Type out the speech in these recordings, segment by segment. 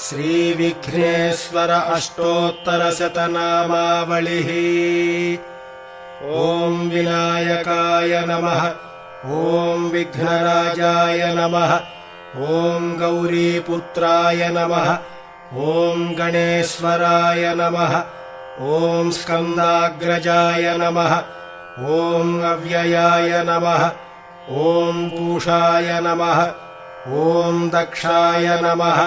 श्रीविघ्नेश्वर अष्टोत्तरशतनामावलिः। ॐ विनायकाय नमः। ॐ विघ्नराजाय नमः। ॐ गौरीपुत्राय नमः। ॐ गणेश्वराय नमः। ॐ स्कन्दाग्रजाय नमः। ॐ अव्ययाय नमः। ॐ पूषाय नमः। ॐ दक्षाय नमः।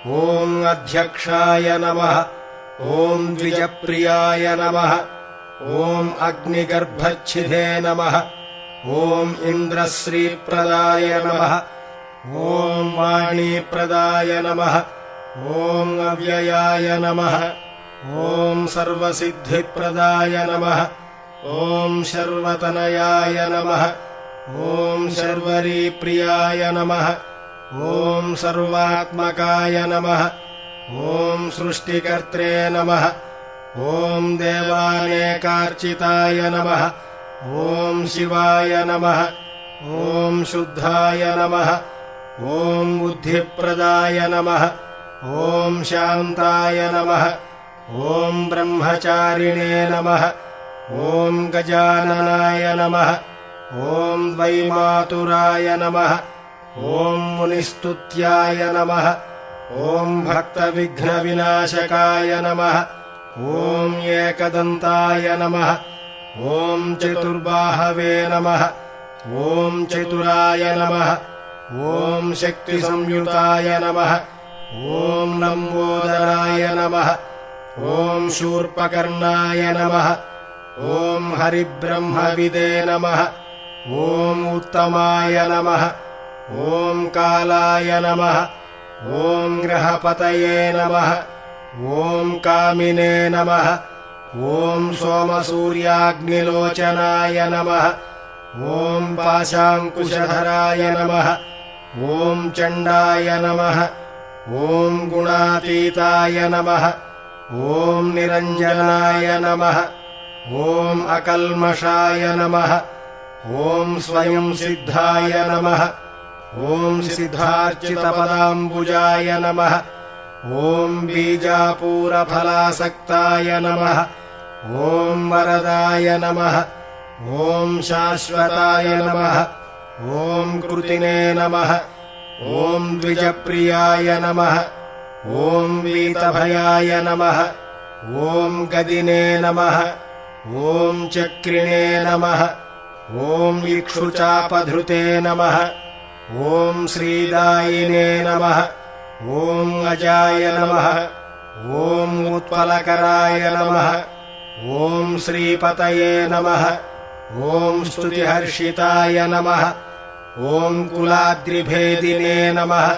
ॐ अध्यक्षाय नमः। ॐ द्विजप्रियाय नमः। ॐ अग्निगर्भच्छिदे नमः। ॐ इन्द्रश्रीप्रदाय नमः। ॐ वाणीप्रदाय नमः। ॐ अव्ययाय नमः। ॐ सर्वसिद्धिप्रदाय नमः। ॐ शर्वतनयाय नमः। ॐ शर्वरीप्रियाय नमः। ॐ सर्वात्मकाय नमः। ॐ सृष्टिकर्त्रे नमः। ॐ देवानेकार्चिताय नमः। ॐ शिवाय नमः। ॐ शुद्धाय नमः। ॐ बुद्धिप्रदाय नमः। ॐ शान्ताय नमः। ॐ ब्रह्मचारिणे नमः। ॐ गजाननाय नमः। ॐ द्वैमातुराय नमः। ॐ मुनिस्तुत्याय नमः। ॐ भक्तविघ्नविनाशकाय नमः। ॐ एकदन्ताय नमः। ॐ चतुर्बाहवे नमः। ॐ चतुराय नमः। ॐ शक्तिसंयुताय नमः। ॐ लम्बोदराय नमः। ॐ शूर्पकर्णाय नमः। ॐ हरिब्रह्मविदे नमः। ॐ उत्तमाय नमः। ॐ कालाय नमः। ॐ ग्रहपतये नमः। ॐ कामिने नमः। ॐ सोमसूर्याग्निलोचनाय नमः। ॐ पाशाङ्कुशधराय नमः। ॐ चण्डाय नमः। ॐ गुणातीताय नमः। ॐ निरञ्जनाय नमः। ॐ अकल्मषाय नमः। ॐ स्वयं सिद्धाय नमः। ॐ सिद्धार्चितपदाम्बुजाय नमः। ॐ बीजापूरफलासक्ताय नमः। ॐ वरदाय नमः। ॐ शाश्वताय नमः। ॐ कृतिने नमः। ॐ द्विजप्रियाय नमः। ॐ वीतभयाय नमः। ॐ गदिने नमः। ॐ चक्रिणे नमः। ॐ इक्षुचापधृते नमः। ॐ श्रीदायिने नमः। ॐ अजाय नमः। ॐ उत्पलकराय नमः। ॐ श्रीपतये नमः। ॐ स्तुतिहर्षिताय नमः। ॐ कुलाद्रिभेदिने नमः।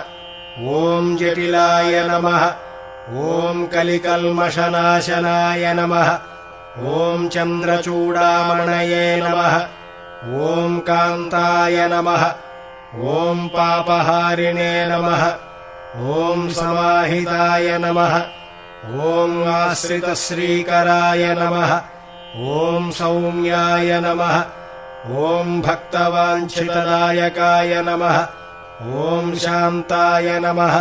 ॐ जटिलाय नमः। ॐ कलिकल्मषनाशनाय नमः। ॐ चन्द्रचूडामणये नमः। ॐ कान्ताय नमः। ॐ पापहारिणे नमः। ॐ समाहिताय नमः। ॐ आश्रितश्रीकराय नमः। ॐ सौम्याय नमः। ॐ भक्तवाञ्छितदायकाय नमः। ॐ शान्ताय नमः।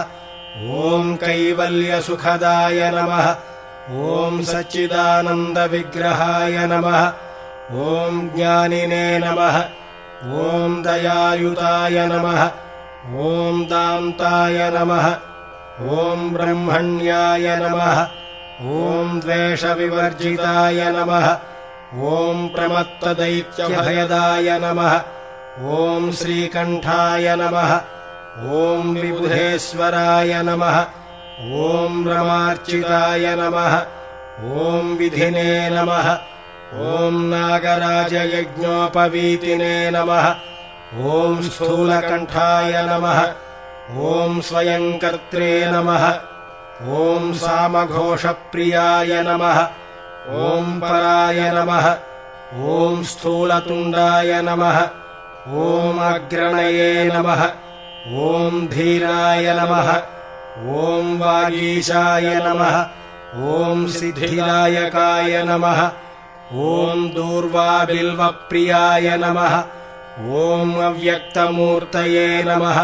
ॐ कैवल्यसुखदाय नमः। ॐ सच्चिदानन्दविग्रहाय नमः। ॐ ज्ञानिने नमः। ॐ दयायुताय नमः। ॐ दान्ताय नमः। ॐ ब्रह्मण्याय नमः। ॐ द्वेषविवर्जिताय नमः। ॐ प्रमत्तदैत्यभयदाय नमः। ॐ श्रीकण्ठाय नमः। ॐ विबुधेश्वराय नमः। ॐ रमार्चिताय नमः। ॐ विधिने नमः। ॐ नागराजयज्ञोपवीतिने नमः। ॐ स्थूलकण्ठाय नमः। ॐ स्वयंकर्त्रे नमः। ॐ सामघोषप्रियाय नमः। ॐ पराय नमः। ॐ स्थूलतुण्डाय नमः। ॐ अग्रणये नमः। ॐ धीराय नमः। ॐ वागीशाय नमः। ॐ सिद्धिदायकाय नमः। ॐ दूर्वाबिल्वप्रियाय नमः। ॐ अव्यक्तमूर्तये नमः।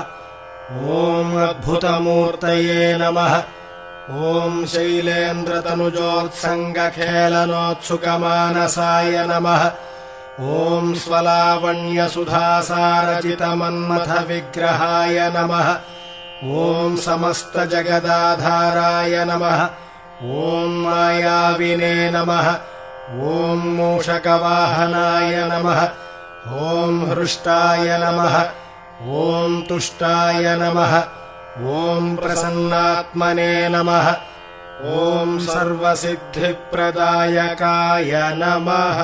ॐ अद्भुतमूर्तये नमः। ॐ शैलेन्द्रतनुजोत्सङ्गखेलनोत्सुकमानसाय नमः। ॐ स्वलावण्यसुधासारचितमन्मथविग्रहाय नमः। ॐ समस्तजगदाधाराय नमः। ॐ मायाविने नमः। ॐ मूषकवाहनाय नमः। ॐ हृष्टाय नमः। ॐ तुष्टाय नमः। ॐ प्रसन्नात्मने नमः। ॐ सर्वसिद्धिप्रदायकाय नमः।